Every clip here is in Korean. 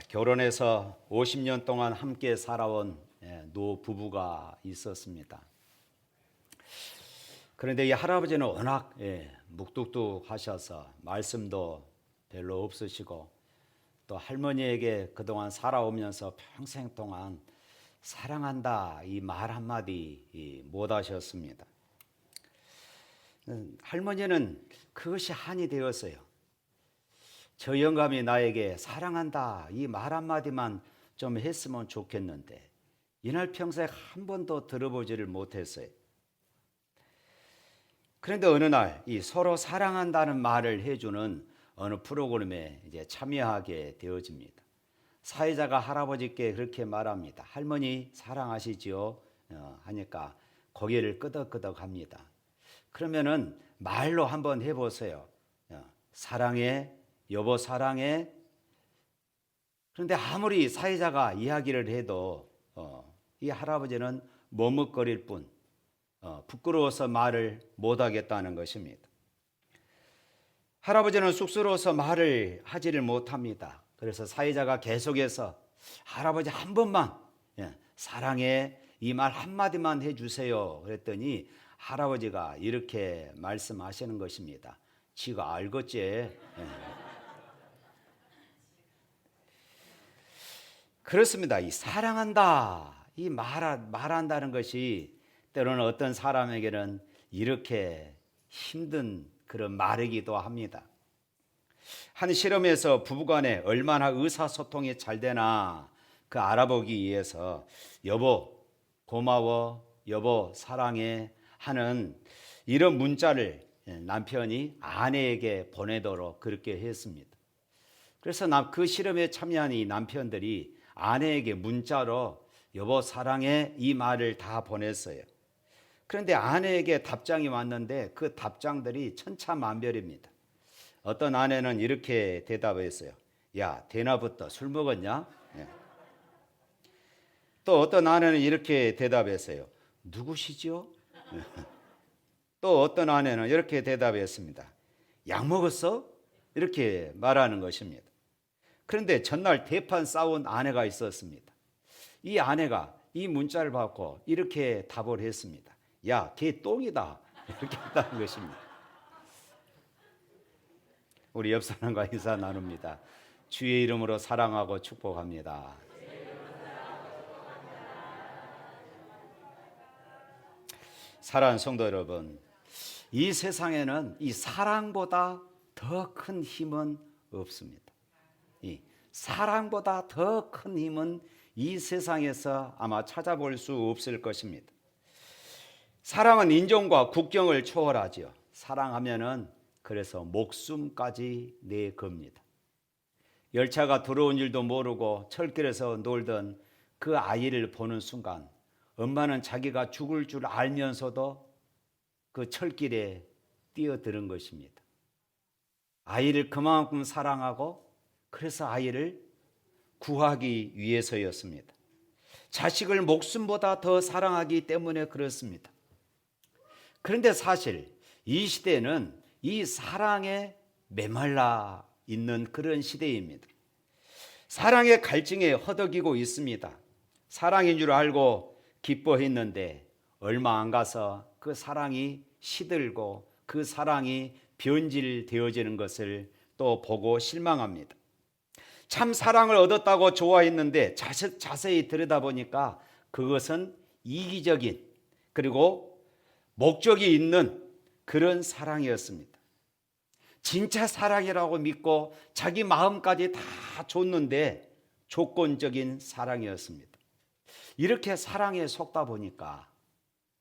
결혼해서 50년 동안 함께 살아온 노 부부가 있었습니다. 그런데 이 할아버지는 워낙 묵뚝뚝하셔서 말씀도 별로 없으시고 또 할머니에게 그동안 살아오면서 평생 동안 사랑한다 이 말 한마디 못 하셨습니다. 할머니는 그것이 한이 되었어요. 저 영감이 나에게 사랑한다 이 말 한마디만 좀 했으면 좋겠는데 이날 평생 한 번도 들어보지를 못했어요. 그런데 어느 날 이 서로 사랑한다는 말을 해주는 어느 프로그램에 이제 참여하게 되어집니다. 사회자가 할아버지께 그렇게 말합니다. 할머니 사랑하시지요? 하니까 고개를 끄덕끄덕합니다. 그러면은 말로 한번 해보세요. 사랑해, 여보 사랑해. 그런데 아무리 사회자가 이야기를 해도 이 할아버지는 머뭇거릴 뿐 부끄러워서 말을 못하겠다는 것입니다. 할아버지는 쑥스러워서 말을 하지를 못합니다. 그래서 사회자가 계속해서 할아버지 한 번만 사랑해 이 말 한마디만 해주세요 그랬더니 할아버지가 이렇게 말씀하시는 것입니다. 지가 알겠지. 그렇습니다. 이 사랑한다 이 말한다는 것이 때로는 어떤 사람에게는 이렇게 힘든 그런 말이기도 합니다. 한 실험에서 부부간에 얼마나 의사소통이 잘 되나 그 알아보기 위해서 여보 고마워 여보 사랑해 하는 이런 문자를 남편이 아내에게 보내도록 그렇게 했습니다. 그래서 그 실험에 참여한 이 남편들이 아내에게 문자로 여보 사랑해 이 말을 다 보냈어요. 그런데 아내에게 답장이 왔는데 그 답장들이 천차만별입니다. 어떤 아내는 이렇게 대답했어요. 야 대낮부터 술 먹었냐? 또 어떤 아내는 이렇게 대답했어요. 누구시죠? 또 어떤 아내는 이렇게 대답했습니다. 약 먹었어? 이렇게 말하는 것입니다. 그런데 전날 대판 싸운 아내가 있었습니다. 이 아내가 이 문자를 받고 이렇게 답을 했습니다. 야, 걔 똥이다. 이렇게 했다는 것입니다. 우리 옆 사람과 인사 나눕니다. 주의 이름으로 사랑하고 축복합니다. 사랑하는 성도 여러분, 이 세상에는 이 사랑보다 더 큰 힘은 없습니다. 이 사랑보다 더 큰 힘은 이 세상에서 아마 찾아볼 수 없을 것입니다. 사랑은 인종과 국경을 초월하지요. 사랑하면은 그래서 목숨까지 내겁니다. 열차가 들어온 줄도 모르고 철길에서 놀던 그 아이를 보는 순간 엄마는 자기가 죽을 줄 알면서도 그 철길에 뛰어드는 것입니다. 아이를 그만큼 사랑하고 그래서 아이를 구하기 위해서였습니다. 자식을 목숨보다 더 사랑하기 때문에 그렇습니다. 그런데 사실 이 시대는 이 사랑에 메말라 있는 그런 시대입니다. 사랑의 갈증에 허덕이고 있습니다. 사랑인 줄 알고 기뻐했는데 얼마 안 가서 그 사랑이 시들고 그 사랑이 변질되어지는 것을 또 보고 실망합니다. 참 사랑을 얻었다고 좋아했는데 자세히 들여다보니까 그것은 이기적인 그리고 목적이 있는 그런 사랑이었습니다. 진짜 사랑이라고 믿고 자기 마음까지 다 줬는데 조건적인 사랑이었습니다. 이렇게 사랑에 속다 보니까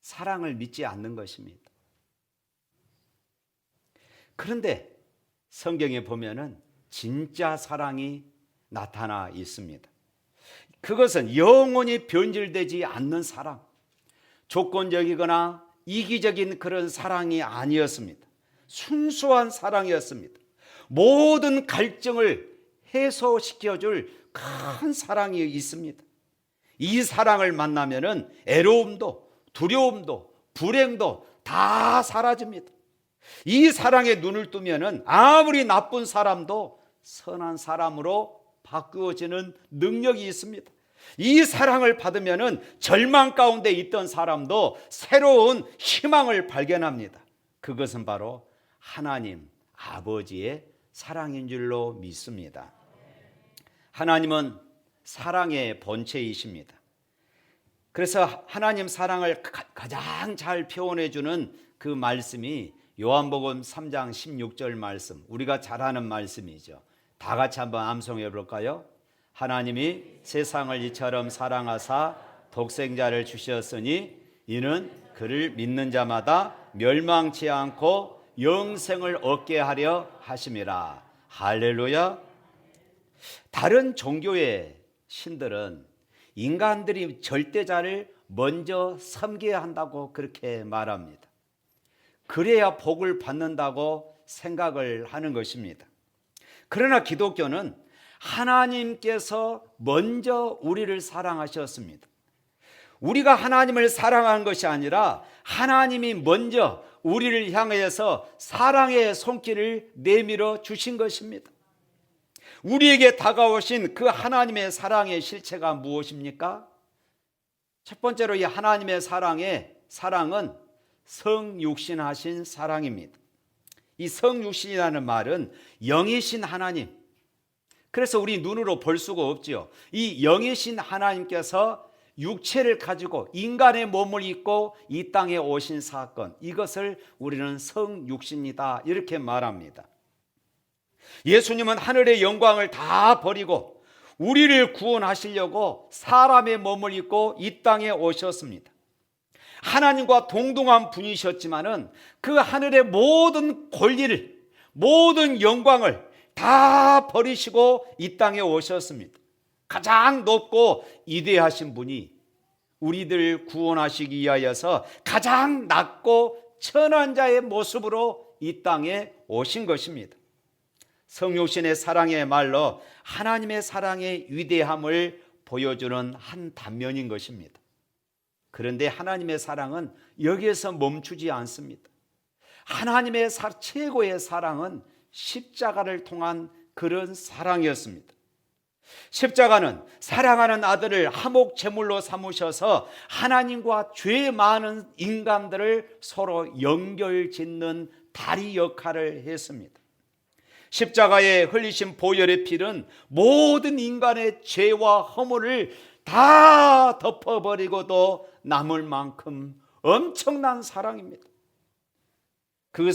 사랑을 믿지 않는 것입니다. 그런데 성경에 보면은 진짜 사랑이 나타나 있습니다. 그것은 영원히 변질되지 않는 사랑, 조건적이거나 이기적인 그런 사랑이 아니었습니다. 순수한 사랑이었습니다. 모든 갈증을 해소시켜줄 큰 사랑이 있습니다. 이 사랑을 만나면은 애로움도 두려움도 불행도 다 사라집니다. 이 사랑에 눈을 뜨면은 아무리 나쁜 사람도 선한 사람으로 바꾸어지는 능력이 있습니다. 이 사랑을 받으면은 절망 가운데 있던 사람도 새로운 희망을 발견합니다. 그것은 바로 하나님 아버지의 사랑인 줄로 믿습니다. 하나님은 사랑의 본체이십니다. 그래서 하나님 사랑을 가장 잘 표현해 주는 그 말씀이 요한복음 3장 16절 말씀, 우리가 잘 아는 말씀이죠. 다 같이 한번 암송해 볼까요? 하나님이 세상을 이처럼 사랑하사 독생자를 주셨으니 이는 그를 믿는 자마다 멸망치 않고 영생을 얻게 하려 하심이라. 할렐루야. 다른 종교의 신들은 인간들이 절대자를 먼저 섬겨야 한다고 그렇게 말합니다. 그래야 복을 받는다고 생각을 하는 것입니다. 그러나 기독교는 하나님께서 먼저 우리를 사랑하셨습니다. 우리가 하나님을 사랑하는 것이 아니라 하나님이 먼저 우리를 향해서 사랑의 손길을 내밀어 주신 것입니다. 우리에게 다가오신 그 하나님의 사랑의 실체가 무엇입니까? 첫 번째로 이 하나님의 사랑은 성육신하신 사랑입니다. 이 성육신이라는 말은 영이신 하나님, 그래서 우리 눈으로 볼 수가 없죠. 이 영이신 하나님께서 육체를 가지고 인간의 몸을 입고 이 땅에 오신 사건, 이것을 우리는 성육신이다 이렇게 말합니다. 예수님은 하늘의 영광을 다 버리고 우리를 구원하시려고 사람의 몸을 입고 이 땅에 오셨습니다. 하나님과 동등한 분이셨지만은 그 하늘의 모든 권리를, 모든 영광을 다 버리시고 이 땅에 오셨습니다. 가장 높고 위대하신 분이 우리들 구원하시기 위하여서 가장 낮고 천한 자의 모습으로 이 땅에 오신 것입니다. 성육신의 사랑의 말로 하나님의 사랑의 위대함을 보여주는 한 단면인 것입니다. 그런데 하나님의 사랑은 여기에서 멈추지 않습니다. 하나님의 최고의 사랑은 십자가를 통한 그런 사랑이었습니다. 십자가는 사랑하는 아들을 화목 제물로 삼으셔서 하나님과 죄 많은 인간들을 서로 연결짓는 다리 역할을 했습니다. 십자가에 흘리신 보혈의 피는 모든 인간의 죄와 허물을 다 덮어버리고도 남을 만큼 엄청난 사랑입니다. 그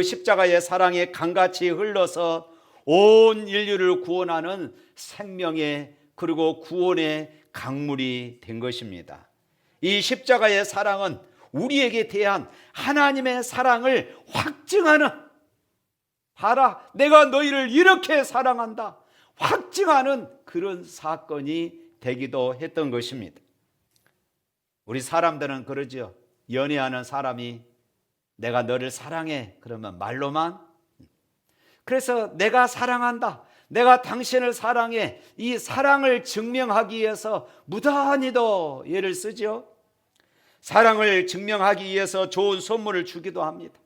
십자가의 사랑이 강같이 흘러서 온 인류를 구원하는 생명의 그리고 구원의 강물이 된 것입니다. 이 십자가의 사랑은 우리에게 대한 하나님의 사랑을 확증하는, 봐라 내가 너희를 이렇게 사랑한다 확증하는 그런 사건이 되기도 했던 것입니다. 우리 사람들은 그러죠. 연애하는 사람이 내가 너를 사랑해 그러면 말로만, 그래서 내가 사랑한다, 내가 당신을 사랑해, 이 사랑을 증명하기 위해서 무단히도 애를 쓰죠. 사랑을 증명하기 위해서 좋은 선물을 주기도 합니다.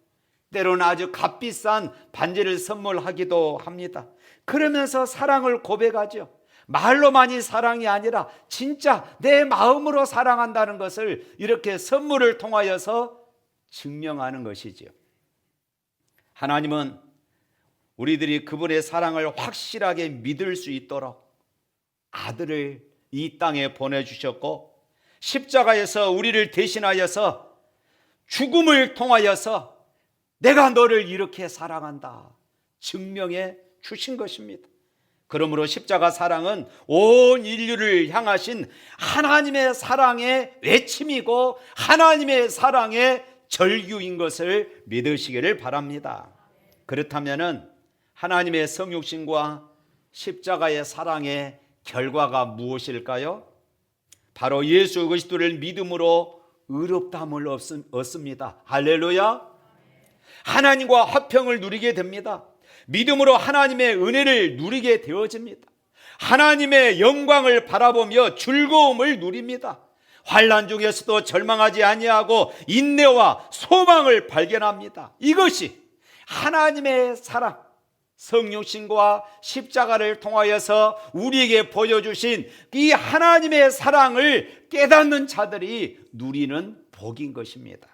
때로는 아주 값비싼 반지를 선물하기도 합니다. 그러면서 사랑을 고백하죠. 말로만이 사랑이 아니라 진짜 내 마음으로 사랑한다는 것을 이렇게 선물을 통하여서 증명하는 것이죠. 하나님은 우리들이 그분의 사랑을 확실하게 믿을 수 있도록 아들을 이 땅에 보내주셨고, 십자가에서 우리를 대신하여서 죽음을 통하여서 내가 너를 이렇게 사랑한다 증명해 주신 것입니다. 그러므로 십자가 사랑은 온 인류를 향하신 하나님의 사랑의 외침이고 하나님의 사랑의 절규인 것을 믿으시기를 바랍니다. 그렇다면 하나님의 성육신과 십자가의 사랑의 결과가 무엇일까요? 바로 예수 그리스도를 믿음으로 의롭다함을 얻습니다. 할렐루야. 하나님과 화평을 누리게 됩니다. 믿음으로 하나님의 은혜를 누리게 되어집니다. 하나님의 영광을 바라보며 즐거움을 누립니다. 환난 중에서도 절망하지 아니하고 인내와 소망을 발견합니다. 이것이 하나님의 사랑, 성육신과 십자가를 통하여서 우리에게 보여주신 이 하나님의 사랑을 깨닫는 자들이 누리는 복인 것입니다.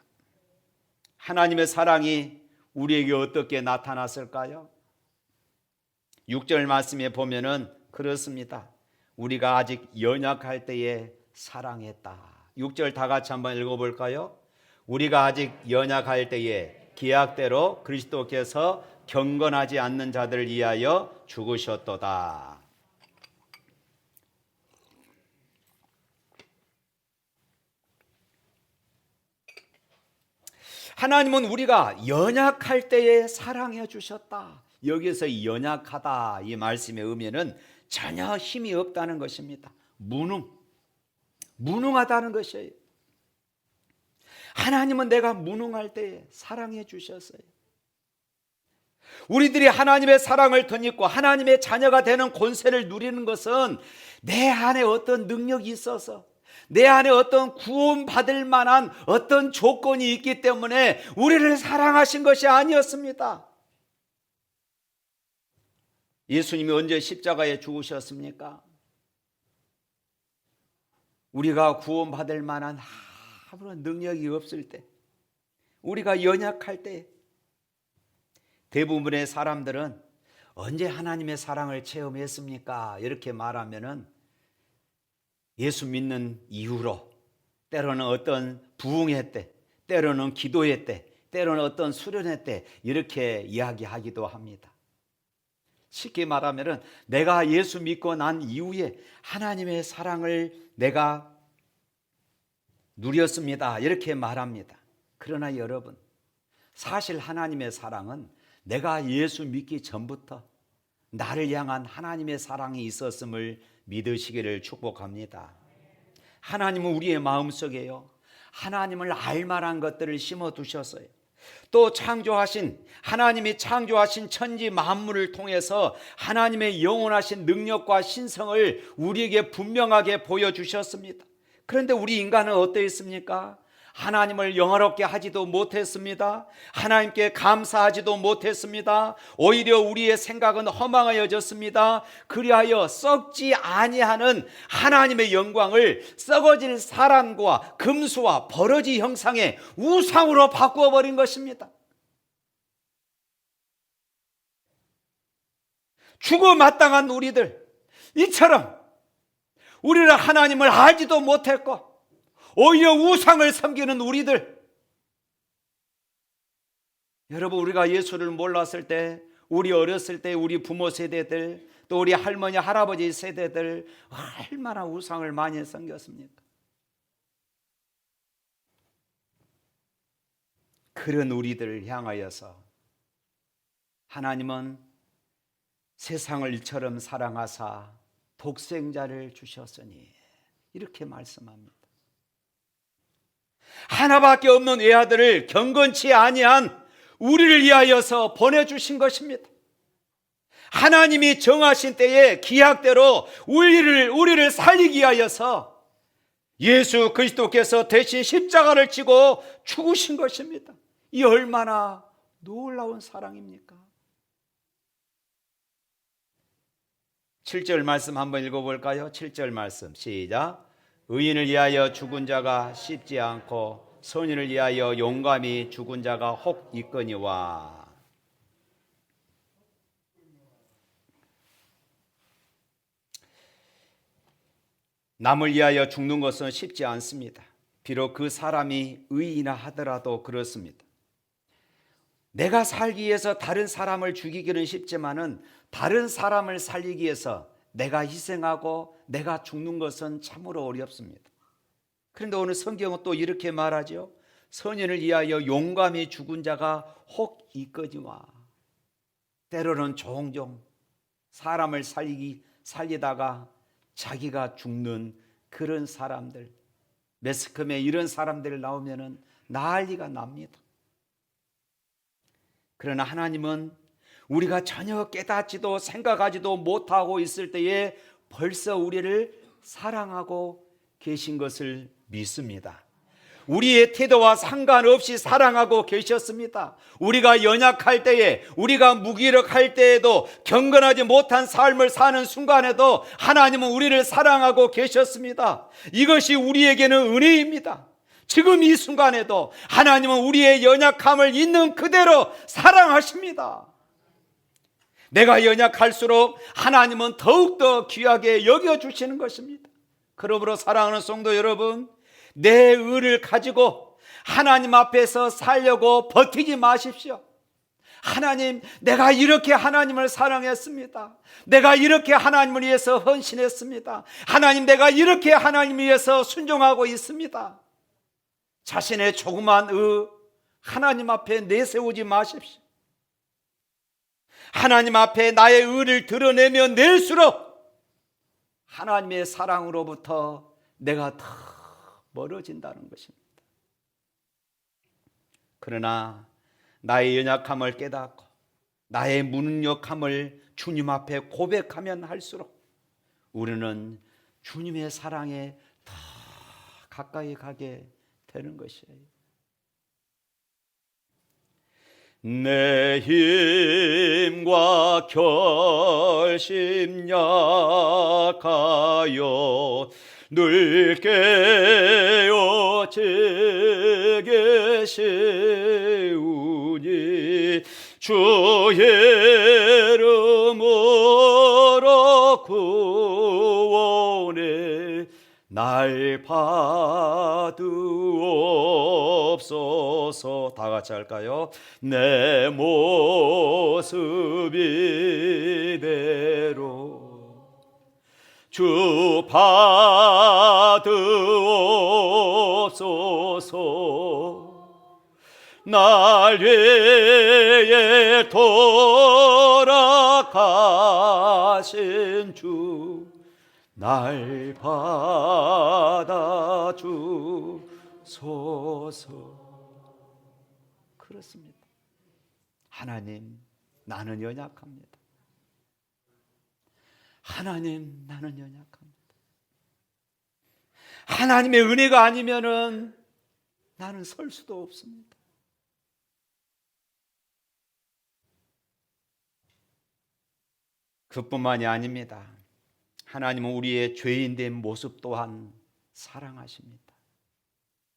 하나님의 사랑이 우리에게 어떻게 나타났을까요? 6절 말씀에 보면은 그렇습니다. 우리가 아직 연약할 때에 사랑했다. 6절 다 같이 한번 읽어볼까요? 우리가 아직 연약할 때에 기약대로 그리스도께서 경건하지 않는 자들을 위하여 죽으셨도다. 하나님은 우리가 연약할 때에 사랑해 주셨다. 여기서 연약하다 이 말씀의 의미는 전혀 힘이 없다는 것입니다. 무능하다는 것이에요. 하나님은 내가 무능할 때에 사랑해 주셨어요. 우리들이 하나님의 사랑을 덧입고 하나님의 자녀가 되는 권세를 누리는 것은 내 안에 어떤 능력이 있어서 내 안에 어떤 구원받을 만한 어떤 조건이 있기 때문에 우리를 사랑하신 것이 아니었습니다. 예수님이 언제 십자가에 죽으셨습니까? 우리가 구원받을 만한 아무런 능력이 없을 때, 우리가 연약할 때, 대부분의 사람들은 언제 하나님의 사랑을 체험했습니까? 이렇게 말하면은 예수 믿는 이후로, 때로는 어떤 부흥회 때, 때로는 기도회 때, 때로는 어떤 수련회 때 이렇게 이야기하기도 합니다. 쉽게 말하면은 내가 예수 믿고 난 이후에 하나님의 사랑을 내가 누렸습니다. 이렇게 말합니다. 그러나 여러분, 사실 하나님의 사랑은 내가 예수 믿기 전부터 나를 향한 하나님의 사랑이 있었음을 믿으시기를 축복합니다. 하나님은 우리의 마음속에요, 하나님을 알만한 것들을 심어두셨어요. 또 하나님이 창조하신 천지 만물을 통해서 하나님의 영원하신 능력과 신성을 우리에게 분명하게 보여주셨습니다. 그런데 우리 인간은 어떠했습니까? 하나님을 영화롭게 하지도 못했습니다. 하나님께 감사하지도 못했습니다. 오히려 우리의 생각은 허망하여졌습니다. 그리하여 썩지 아니하는 하나님의 영광을 썩어질 사람과 금수와 버러지 형상의 우상으로 바꾸어 버린 것입니다. 죽어 마땅한 우리들, 이처럼 우리는 하나님을 알지도 못했고 오히려 우상을 섬기는 우리들, 여러분, 우리가 예수를 몰랐을 때, 우리 어렸을 때 우리 부모 세대들, 또 우리 할머니 할아버지 세대들 얼마나 우상을 많이 섬겼습니까? 그런 우리들을 향하여서 하나님은 세상을 이처럼 사랑하사 독생자를 주셨으니 이렇게 말씀합니다. 하나밖에 없는 외아들을 경건치 아니한 우리를 위하여서 보내주신 것입니다. 하나님이 정하신 때에 기약대로 우리를 살리기 위하여서 예수 그리스도께서 대신 십자가를 지고 죽으신 것입니다. 이 얼마나 놀라운 사랑입니까? 7절 말씀 한번 읽어볼까요? 7절 말씀 시작. 의인을 위하여 죽은 자가 쉽지 않고 선인을 위하여 용감히 죽은 자가 혹 있거니와. 남을 위하여 죽는 것은 쉽지 않습니다. 비록 그 사람이 의인이라 하더라도 그렇습니다. 내가 살기 위해서 다른 사람을 죽이기는 쉽지만은 다른 사람을 살리기 위해서 내가 희생하고 내가 죽는 것은 참으로 어렵습니다. 그런데 오늘 성경은 또 이렇게 말하죠. 선인을 위하여 용감히 죽은 자가 혹 있거니와. 때로는 종종 사람을 살리다가 자기가 죽는 그런 사람들, 매스컴에 이런 사람들 나오면은 난리가 납니다. 그러나 하나님은 우리가 전혀 깨닫지도 생각하지도 못하고 있을 때에 벌써 우리를 사랑하고 계신 것을 믿습니다. 우리의 태도와 상관없이 사랑하고 계셨습니다. 우리가 연약할 때에, 우리가 무기력할 때에도, 경건하지 못한 삶을 사는 순간에도 하나님은 우리를 사랑하고 계셨습니다. 이것이 우리에게는 은혜입니다. 지금 이 순간에도 하나님은 우리의 연약함을 있는 그대로 사랑하십니다. 내가 연약할수록 하나님은 더욱더 귀하게 여겨주시는 것입니다. 그러므로 사랑하는 성도 여러분, 내 의를 가지고 하나님 앞에서 살려고 버티지 마십시오. 하나님, 내가 이렇게 하나님을 사랑했습니다. 내가 이렇게 하나님을 위해서 헌신했습니다. 하나님, 내가 이렇게 하나님을 위해서 순종하고 있습니다. 자신의 조그만 의 하나님 앞에 내세우지 마십시오. 하나님 앞에 나의 의를 드러내며 낼수록 하나님의 사랑으로부터 내가 더 멀어진다는 것입니다. 그러나 나의 연약함을 깨닫고 나의 무능력함을 주님 앞에 고백하면 할수록 우리는 주님의 사랑에 더 가까이 가게 되는 것이에요. 내 힘과 결심 약하여 늘 깨어지게 세우니 주의 이름으로 구원해 날 받으옵소서. 다 같이 할까요? 내 모습 이대로 주 받으옵소서. 날 위해 돌아가신 주 날 받아주소서. 그렇습니다. 하나님, 나는 연약합니다. 하나님, 나는 연약합니다. 하나님의 은혜가 아니면은 나는 설 수도 없습니다. 그뿐만이 아닙니다. 하나님은 우리의 죄인된 모습 또한 사랑하십니다.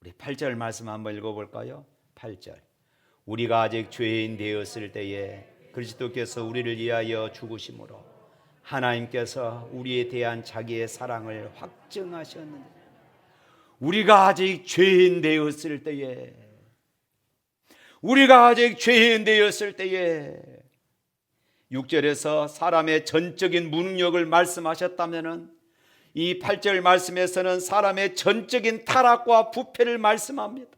우리 8절 말씀 한번 읽어볼까요? 8절. 우리가 아직 죄인 되었을 때에 그리스도께서 우리를 위하여 죽으심으로 하나님께서 우리에 대한 자기의 사랑을 확증하셨느니라. 우리가 아직 죄인 되었을 때에, 우리가 아직 죄인 되었을 때에 6절에서 사람의 전적인 무능력을 말씀하셨다면 이 8절 말씀에서는 사람의 전적인 타락과 부패를 말씀합니다.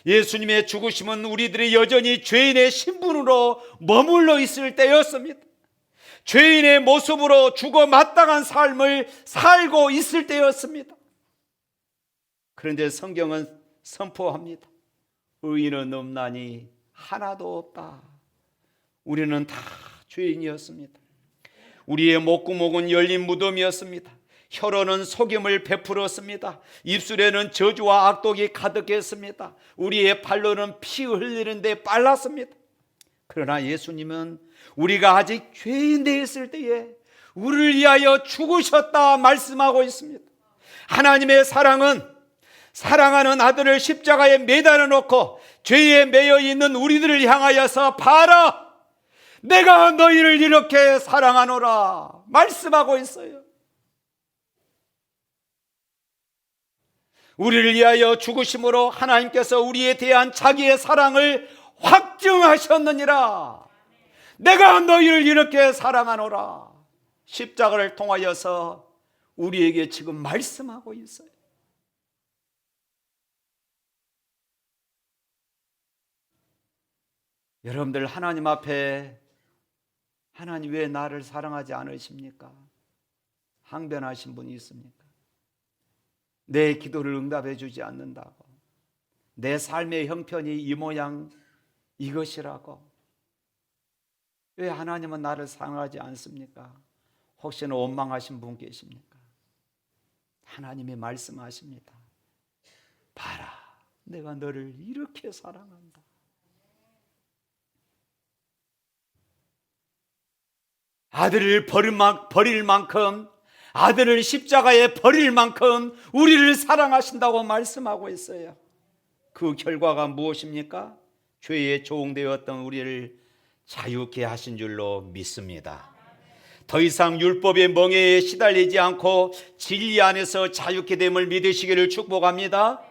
예수님의 죽으심은 우리들이 여전히 죄인의 신분으로 머물러 있을 때였습니다. 죄인의 모습으로 죽어 마땅한 삶을 살고 있을 때였습니다. 그런데 성경은 선포합니다. 의인은 없나니 하나도 없다. 우리는 다 죄인이었습니다. 우리의 목구멍은 열린 무덤이었습니다. 혀로는 속임을 베풀었습니다. 입술에는 저주와 악독이 가득했습니다. 우리의 발로는 피 흘리는데 빨랐습니다. 그러나 예수님은 우리가 아직 죄인 되었을 때에 우리를 위하여 죽으셨다 말씀하고 있습니다. 하나님의 사랑은 사랑하는 아들을 십자가에 매달아 놓고 죄에 매여 있는 우리들을 향하여서 봐라, 내가 너희를 이렇게 사랑하노라 말씀하고 있어요. 우리를 위하여 죽으심으로 하나님께서 우리에 대한 자기의 사랑을 확증하셨느니라. 내가 너희를 이렇게 사랑하노라. 십자가를 통하여서 우리에게 지금 말씀하고 있어요. 여러분들 하나님 앞에 하나님 왜 나를 사랑하지 않으십니까? 항변하신 분이 있습니까? 내 기도를 응답해 주지 않는다고, 내 삶의 형편이 이 모양 이것이라고, 왜 하나님은 나를 사랑하지 않습니까? 혹시나 원망하신 분 계십니까? 하나님이 말씀하십니다. 봐라, 내가 너를 이렇게 사랑한다. 아들을 버릴 만큼, 아들을 십자가에 버릴 만큼 우리를 사랑하신다고 말씀하고 있어요. 그 결과가 무엇입니까? 죄에 종되었던 우리를 자유케 하신 줄로 믿습니다. 더 이상 율법의 멍에에 시달리지 않고 진리 안에서 자유케 됨을 믿으시기를 축복합니다.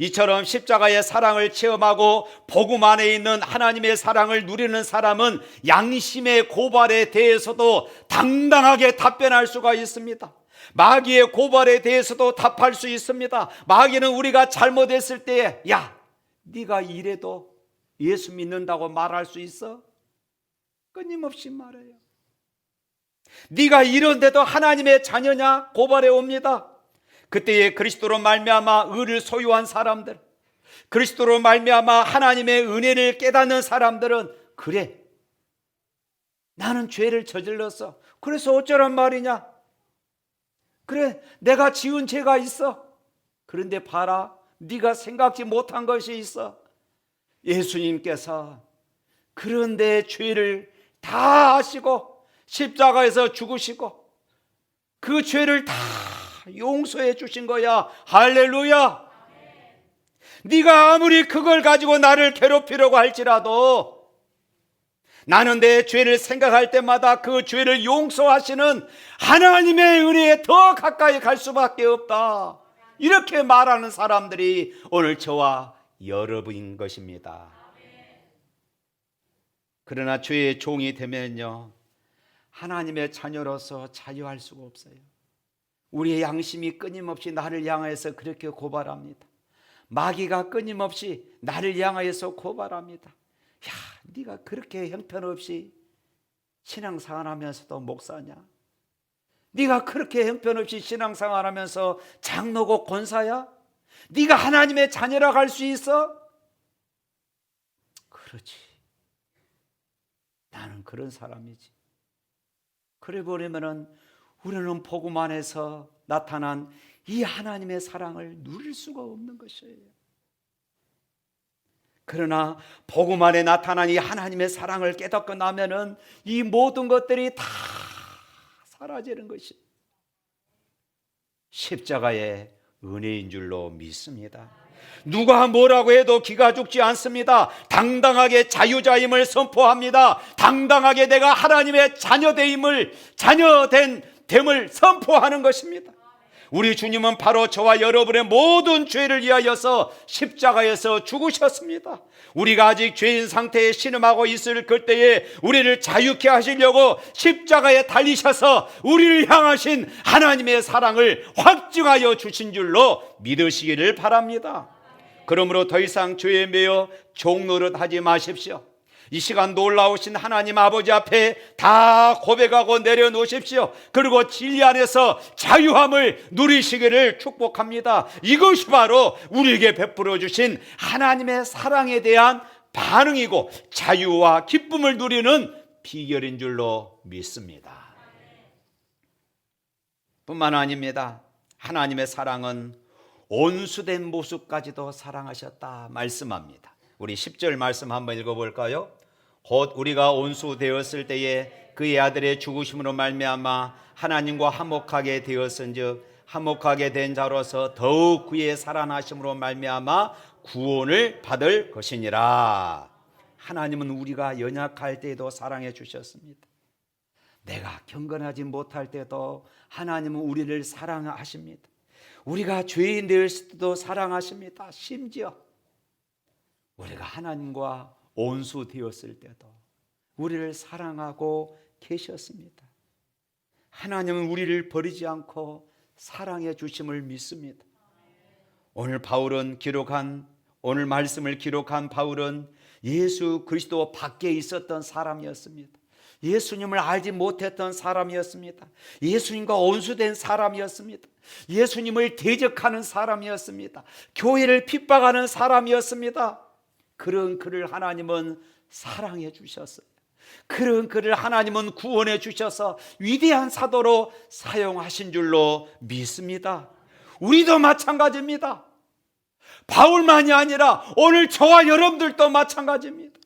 이처럼 십자가의 사랑을 체험하고 복음 안에 있는 하나님의 사랑을 누리는 사람은 양심의 고발에 대해서도 당당하게 답변할 수가 있습니다. 마귀의 고발에 대해서도 답할 수 있습니다. 마귀는 우리가 잘못했을 때, 야, 네가 이래도 예수 믿는다고 말할 수 있어? 끊임없이 말해요. 네가 이런데도 하나님의 자녀냐? 고발해 옵니다. 그때에 그리스도로 말미암아 의를 소유한 사람들, 그리스도로 말미암아 하나님의 은혜를 깨닫는 사람들은, 그래, 나는 죄를 저질렀어. 그래서 어쩌란 말이냐? 그래, 내가 지은 죄가 있어. 그런데 봐라, 네가 생각지 못한 것이 있어. 예수님께서 그런데 죄를 다 하시고 십자가에서 죽으시고 그 죄를 다 용서해 주신 거야. 할렐루야. 네가 아무리 그걸 가지고 나를 괴롭히려고 할지라도 나는 내 죄를 생각할 때마다 그 죄를 용서하시는 하나님의 은혜에 더 가까이 갈 수밖에 없다. 이렇게 말하는 사람들이 오늘 저와 여러분인 것입니다. 그러나 죄의 종이 되면요, 하나님의 자녀로서 자유할 수가 없어요. 우리의 양심이 끊임없이 나를 향해서 그렇게 고발합니다. 마귀가 끊임없이 나를 향해서 고발합니다. 야, 네가 그렇게 형편없이 신앙생활하면서도 목사냐? 네가 그렇게 형편없이 신앙생활하면서 장로고 권사야? 네가 하나님의 자녀라고 할 수 있어? 그렇지, 나는 그런 사람이지. 그래 버리면은 우리는 복음 안에서 나타난 이 하나님의 사랑을 누릴 수가 없는 것이에요. 그러나 복음 안에 나타난 이 하나님의 사랑을 깨닫고 나면은 이 모든 것들이 다 사라지는 것이 십자가의 은혜인 줄로 믿습니다. 누가 뭐라고 해도 기가 죽지 않습니다. 당당하게 자유자임을 선포합니다. 당당하게 내가 하나님의 자녀됨을 선포하는 것입니다. 우리 주님은 바로 저와 여러분의 모든 죄를 위하여서 십자가에서 죽으셨습니다. 우리가 아직 죄인 상태에 신음하고 있을 그때에 우리를 자유케 하시려고 십자가에 달리셔서 우리를 향하신 하나님의 사랑을 확증하여 주신 줄로 믿으시기를 바랍니다. 그러므로 더 이상 죄에 매여 종노릇 하지 마십시오. 이 시간 놀라우신 하나님 아버지 앞에 다 고백하고 내려놓으십시오. 그리고 진리 안에서 자유함을 누리시기를 축복합니다. 이것이 바로 우리에게 베풀어 주신 하나님의 사랑에 대한 반응이고 자유와 기쁨을 누리는 비결인 줄로 믿습니다. 뿐만 아닙니다. 하나님의 사랑은 온수된 모습까지도 사랑하셨다 말씀합니다. 우리 10절 말씀 한번 읽어볼까요? 곧 우리가 온수되었을 때에 그의 아들의 죽으심으로 말미암아 하나님과 화목하게 되었은즉 화목하게 된 자로서 더욱 그의 살아나심으로 말미암아 구원을 받을 것이니라. 하나님은 우리가 연약할 때에도 사랑해 주셨습니다. 내가 경건하지 못할 때도 하나님은 우리를 사랑하십니다. 우리가 죄인 되었을 때도 사랑하십니다. 심지어 우리가 하나님과 온수되었을 때도 우리를 사랑하고 계셨습니다. 하나님은 우리를 버리지 않고 사랑해 주심을 믿습니다. 오늘 말씀을 기록한 바울은 예수 그리스도 밖에 있었던 사람이었습니다. 예수님을 알지 못했던 사람이었습니다. 예수님과 온수된 사람이었습니다. 예수님을 대적하는 사람이었습니다. 교회를 핍박하는 사람이었습니다. 그런 그를 하나님은 사랑해 주셨어요. 그런 그를 하나님은 구원해 주셔서 위대한 사도로 사용하신 줄로 믿습니다. 우리도 마찬가지입니다. 바울만이 아니라 오늘 저와 여러분들도 마찬가지입니다.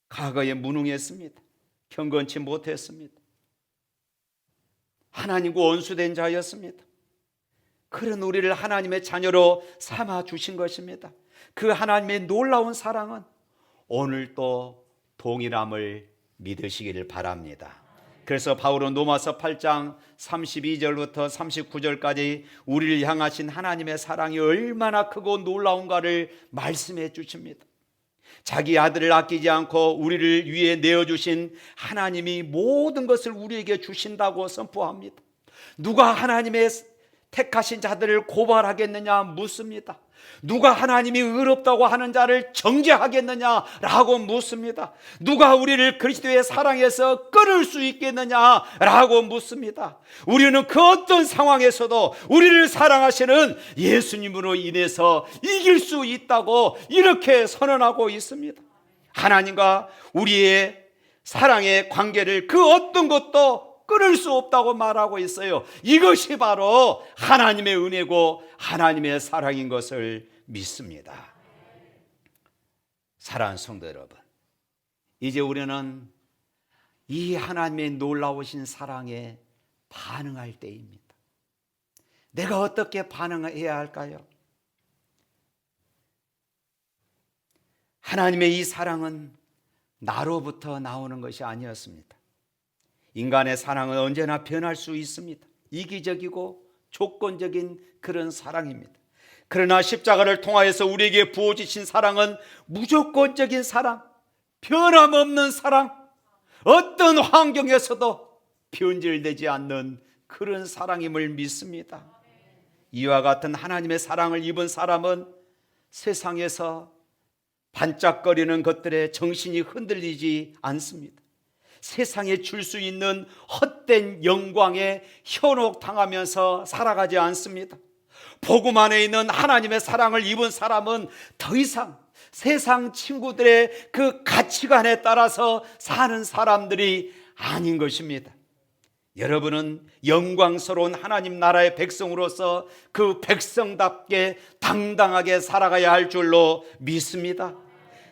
과거에 무능했습니다. 경건치 못했습니다. 하나님과 원수된 자였습니다. 그런 우리를 하나님의 자녀로 삼아 주신 것입니다. 그 하나님의 놀라운 사랑은 오늘도 동일함을 믿으시기를 바랍니다. 그래서 바울은 로마서 8장 32절부터 39절까지 우리를 향하신 하나님의 사랑이 얼마나 크고 놀라운가를 말씀해 주십니다. 자기 아들을 아끼지 않고 우리를 위해 내어주신 하나님이 모든 것을 우리에게 주신다고 선포합니다. 누가 하나님의 택하신 자들을 고발하겠느냐 묻습니다. 누가 하나님이 의롭다고 하는 자를 정죄하겠느냐라고 묻습니다. 누가 우리를 그리스도의 사랑에서 끊을 수 있겠느냐라고 묻습니다. 우리는 그 어떤 상황에서도 우리를 사랑하시는 예수님으로 인해서 이길 수 있다고 이렇게 선언하고 있습니다. 하나님과 우리의 사랑의 관계를 그 어떤 것도 끊을 수 없다고 말하고 있어요. 이것이 바로 하나님의 은혜고 하나님의 사랑인 것을 믿습니다. 사랑하는 성도 여러분, 이제 우리는 이 하나님의 놀라우신 사랑에 반응할 때입니다. 내가 어떻게 반응해야 할까요? 하나님의 이 사랑은 나로부터 나오는 것이 아니었습니다. 인간의 사랑은 언제나 변할 수 있습니다. 이기적이고 조건적인 그런 사랑입니다. 그러나 십자가를 통하여서 우리에게 부어주신 사랑은 무조건적인 사랑, 변함없는 사랑, 어떤 환경에서도 변질되지 않는 그런 사랑임을 믿습니다. 이와 같은 하나님의 사랑을 입은 사람은 세상에서 반짝거리는 것들에 정신이 흔들리지 않습니다. 세상에 줄 수 있는 헛된 영광에 현혹당하면서 살아가지 않습니다. 복음 안에 있는 하나님의 사랑을 입은 사람은 더 이상 세상 친구들의 그 가치관에 따라서 사는 사람들이 아닌 것입니다. 여러분은 영광스러운 하나님 나라의 백성으로서 그 백성답게 당당하게 살아가야 할 줄로 믿습니다.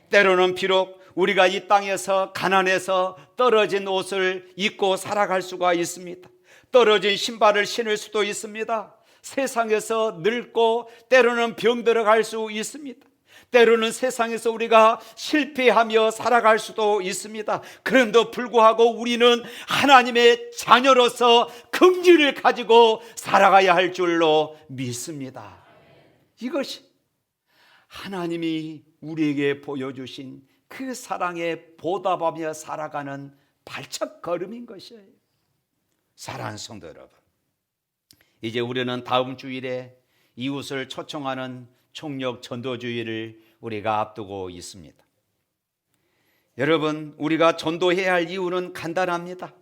때로는 비록 우리가 이 땅에서 가난해서 떨어진 옷을 입고 살아갈 수가 있습니다. 떨어진 신발을 신을 수도 있습니다. 세상에서 늙고 때로는 병들어갈 수 있습니다. 때로는 세상에서 우리가 실패하며 살아갈 수도 있습니다. 그럼에도 불구하고 우리는 하나님의 자녀로서 긍지를 가지고 살아가야 할 줄로 믿습니다. 이것이 하나님이 우리에게 보여주신 그 사랑에 보답하며 살아가는 발짝걸음인 것이에요. 사랑하는 성도 여러분, 이제 우리는 다음 주일에 이웃을 초청하는 총력 전도주의를 우리가 앞두고 있습니다. 여러분, 우리가 전도해야 할 이유는 간단합니다.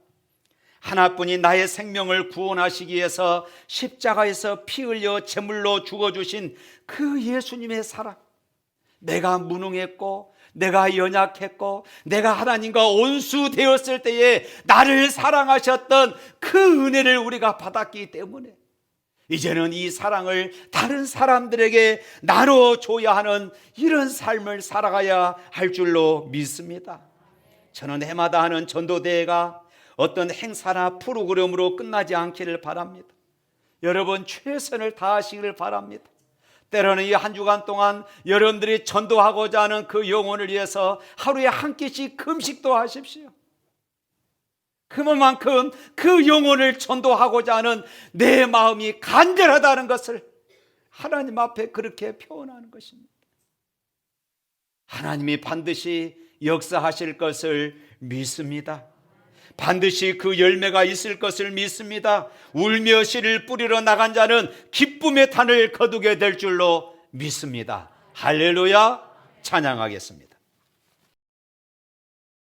하나뿐인 나의 생명을 구원하시기 위해서 십자가에서 피 흘려 제물로 죽어주신 그 예수님의 사랑, 내가 무능했고 내가 연약했고 내가 하나님과 온수되었을 때에 나를 사랑하셨던 그 은혜를 우리가 받았기 때문에 이제는 이 사랑을 다른 사람들에게 나눠줘야 하는 이런 삶을 살아가야 할 줄로 믿습니다. 저는 해마다 하는 전도대회가 어떤 행사나 프로그램으로 끝나지 않기를 바랍니다. 여러분, 최선을 다하시기를 바랍니다. 때로는 이 한 주간 동안 여러분들이 전도하고자 하는 그 영혼을 위해서 하루에 한 끼씩 금식도 하십시오. 그만큼 그 영혼을 전도하고자 하는 내 마음이 간절하다는 것을 하나님 앞에 그렇게 표현하는 것입니다. 하나님이 반드시 역사하실 것을 믿습니다. 반드시 그 열매가 있을 것을 믿습니다. 울며 씨를 뿌리러 나간 자는 기쁨의 탄을 거두게 될 줄로 믿습니다. 할렐루야, 찬양하겠습니다.